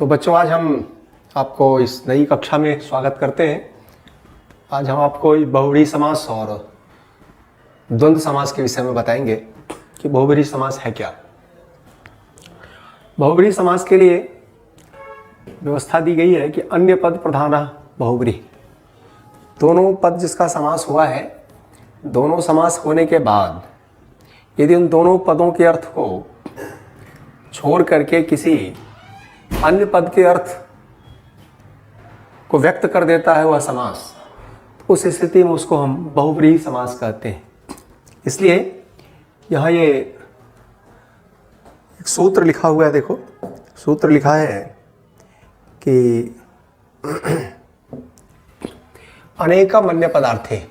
तो बच्चों, आज हम आपको इस नई कक्षा में स्वागत करते हैं। आज हम आपको बहुव्रीहि समास और द्वंद्व समास के विषय में बताएंगे कि बहुव्रीहि समास है क्या। बहुव्रीहि समास के लिए व्यवस्था दी गई है कि अन्य पद प्रधान बहुव्रीहि। दोनों पद जिसका समास हुआ है, दोनों समास होने के बाद यदि उन दोनों पदों के अर्थ को छोड़ करके किसी अन्य पद के अर्थ को व्यक्त कर देता है वह समास, तो उस स्थिति में उसको हम बहुव्रीहि समास कहते हैं। इसलिए यहाँ ये एक सूत्र लिखा हुआ है, देखो सूत्र लिखा है कि अनेकम अन्य पदार्थे।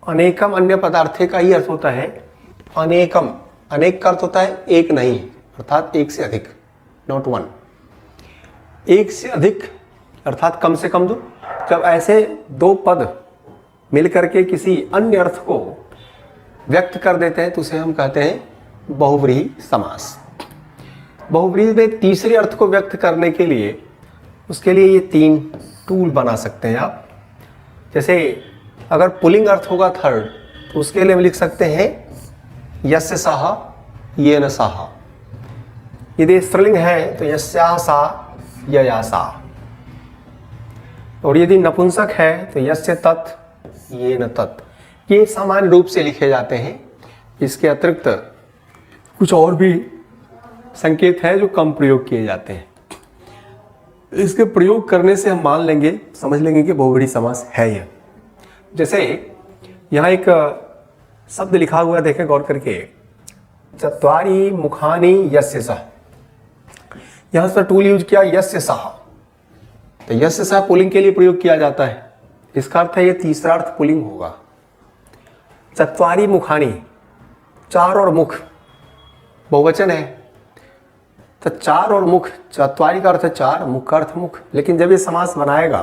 अनेकम अन्य पदार्थे का ही अर्थ होता है अनेकम। अनेक का अर्थ होता है एक नहीं, अर्थात एक से अधिक, नॉट वन। एक से अधिक अर्थात कम से कम दो। जब ऐसे दो पद मिलकर के किसी अन्य अर्थ को व्यक्त कर देते हैं तो उसे हम कहते हैं बहुव्रीहि समास। बहुव्रीहि में तीसरे अर्थ को व्यक्त करने के लिए उसके लिए ये तीन टूल बना सकते हैं आप। जैसे अगर पुल्लिंग अर्थ होगा थर्ड, तो उसके लिए हम लिख सकते हैं यस्य सः येन सः। यदि स्त्रीलिंग है तो यस्याः सा यया सा। और यदि नपुंसक है तो यस्य तत् येन तत्। ये सामान्य रूप से लिखे जाते हैं। इसके अतिरिक्त कुछ और भी संकेत है जो कम प्रयोग किए जाते हैं। इसके प्रयोग करने से हम मान लेंगे, समझ लेंगे कि बहुव्रीहि समास है यह। जैसे यहाँ एक शब्द लिखा हुआ है, देखें गौर करके, चत्वारि मुखानि यस्य सः। यहाँ पर टूल यूज किया यस्य सः, तो यस्य सः पुल्लिंग के लिए प्रयोग किया जाता है। इसका अर्थ है ये तीसरा अर्थ पुल्लिंग होगा। चत्वारि मुखानि, चार और मुख, बहुवचन है। तो चार और मुख, चत्वारि का अर्थ है चार, मुख का अर्थ मुख। लेकिन जब ये समास बनाएगा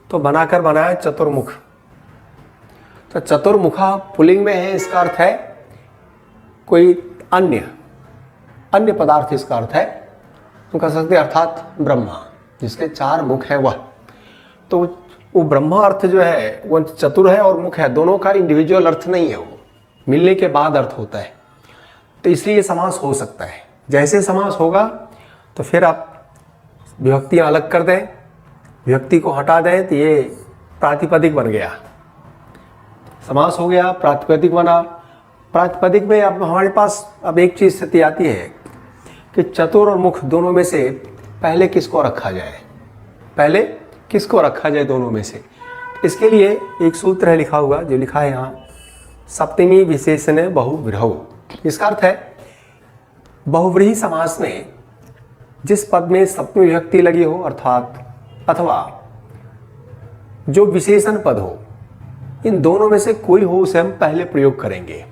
तो बनाकर बनाया चतुर्मुख। तो चतुर्मुखा पुल्लिंग में है, इसका अर्थ है कोई अन्य पदार्थ। इसका अर्थ है तो कह सकते हैं अर्थात ब्रह्मा, जिसके चार मुख है वह। तो वो ब्रह्मा अर्थ जो है वो चतुर है और मुख है, दोनों का इंडिविजुअल अर्थ नहीं है, वो मिलने के बाद अर्थ होता है। तो इसलिए ये समास हो सकता है। जैसे समास होगा तो फिर आप विभक्तियाँ अलग कर दें, विभक्ति को हटा दें, तो ये प्रातिपदिक बन गया। समास हो गया, प्रातिपदिक बना। प्रातिपदिक में अब हमारे पास अब एक चीज़ स्थिति आती है कि चतुर और मुख दोनों में से पहले किसको रखा जाए, पहले किसको रखा जाए दोनों में से। इसके लिए एक सूत्र है लिखा हुआ, जो लिखा है यहाँ, सप्तमी विशेषण बहुव्रीहौ। इसका अर्थ है बहुव्रीहि समास में जिस पद में सप्तमी विभक्ति लगी हो, अर्थात अथवा जो विशेषण पद हो, इन दोनों में से कोई हो उसे हम पहले प्रयोग करेंगे।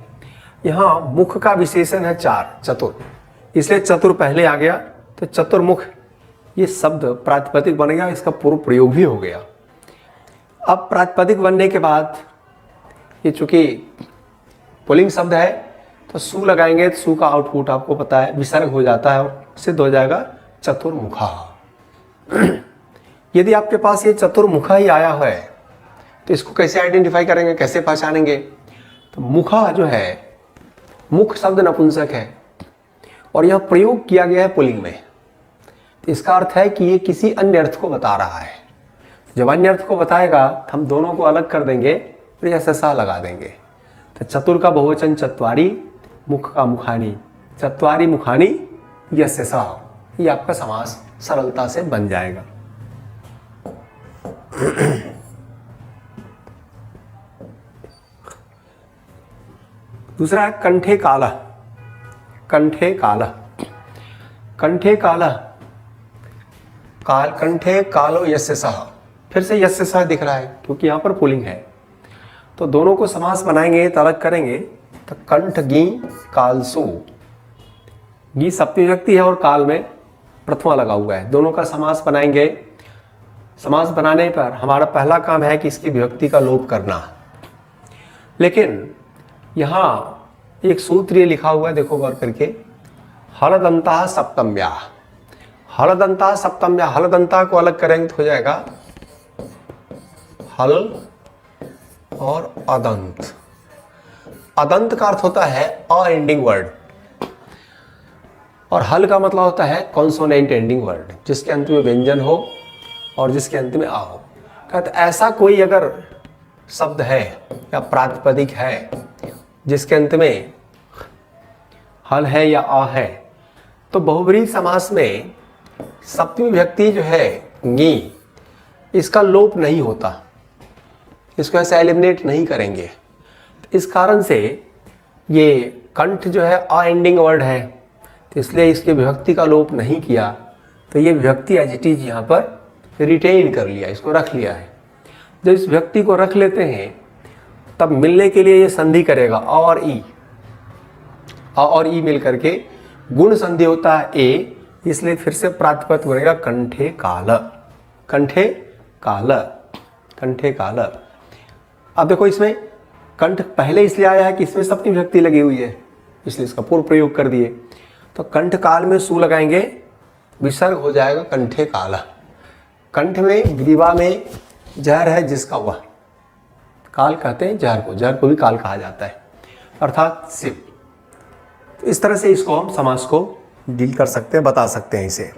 यहाँ मुख का विशेषण है चार, चतुर, इसलिए चतुर पहले आ गया। तो चतुर्मुख ये शब्द प्रातिपदिक बन गया, इसका पूर्व प्रयोग भी हो गया। अब प्रातिपदिक बनने के बाद ये चूंकि पुल्लिंग शब्द है तो सु लगाएंगे, तो सु का आउटपुट आपको पता है विसर्ग हो जाता है और सिद्ध हो जाएगा चतुर्मुखा। यदि आपके पास ये चतुर्मुखा ही आया है तो इसको कैसे आइडेंटिफाई करेंगे, कैसे पहचानेंगे? तो मुखा जो है, मुख शब्द नपुंसक है और यह प्रयोग किया गया है पुल्लिंग में। तो इसका अर्थ है कि ये किसी अन्य अर्थ को बता रहा है। जब अन्य अर्थ को बताएगा तो हम दोनों को अलग कर देंगे और यह सा लगा देंगे। तो चतुर का बहुवचन चत्वारि, मुख का मुखानि, चत्वारि मुखानि यस्य सः। ये आपका समास सरलता से बन जाएगा। दूसरा है कंठे कालः। कंठे कालः, कंठे कालः, कंठे कालो यस्य सः। फिर से यस्य सः दिख रहा है क्योंकि यहाँ पर पुल्लिंग है। तो दोनों को समास बनाएंगे तो अलग करेंगे। तो कंठ गी कालसु, गी सप्तमी विभक्ति है और काल में प्रथमा लगा हुआ है। दोनों का समास बनाएंगे। समास बनाने पर हमारा पहला काम है कि इसकी विभक्ति का लोप करना। लेकिन यहाँ एक सूत्र ये लिखा हुआ है, देखो गौर करके, हलदंता सप्तम्या। हलदंता सप्तम या हलदंता को अलग करेंगे तो हो जाएगा हल और अदंत। अदंत का अर्थ होता है अ एंडिंग वर्ड और हल का मतलब होता है कॉन्सोनेंट एंडिंग वर्ड, जिसके अंत में व्यंजन हो और जिसके अंत में आ हो। कहते ऐसा कोई अगर शब्द है या प्रातिपदिक है जिसके अंत में हल है या आ है, तो बहुब्रीहि समास में सप्तमी विभक्ति जो है गी, इसका लोप नहीं होता, इसको ऐसे एलिमिनेट नहीं करेंगे। इस कारण से ये कंठ जो है अ एंडिंग वर्ड है, तो इसलिए इसके विभक्ति का लोप नहीं किया, तो ये विभक्ति एज इट इज यहाँ पर रिटेन कर लिया, इसको रख लिया है। जब इस विभक्ति को रख लेते हैं तब मिलने के लिए ये संधि करेगा अ और ई, अ और ई मिल करके गुण संधि होता है ए, इसलिए फिर से प्रातिपद बनेगा कंठे काल, कंठे काल, कंठे काल। अब देखो इसमें कंठ पहले इसलिए आया है कि इसमें सप्तमी विभक्ति लगी हुई है, इसलिए इसका पूर्व प्रयोग कर दिए। तो कंठ काल में सु लगाएंगे, विसर्ग हो जाएगा कंठे काल। कंठ में ग्रीवा में जहर है जिसका वह काल कहते हैं, जहर को भी काल कहा जाता है, अर्थात शिव। तो इस तरह से इसको हम समास को डील कर सकते हैं, बता सकते हैं इसे।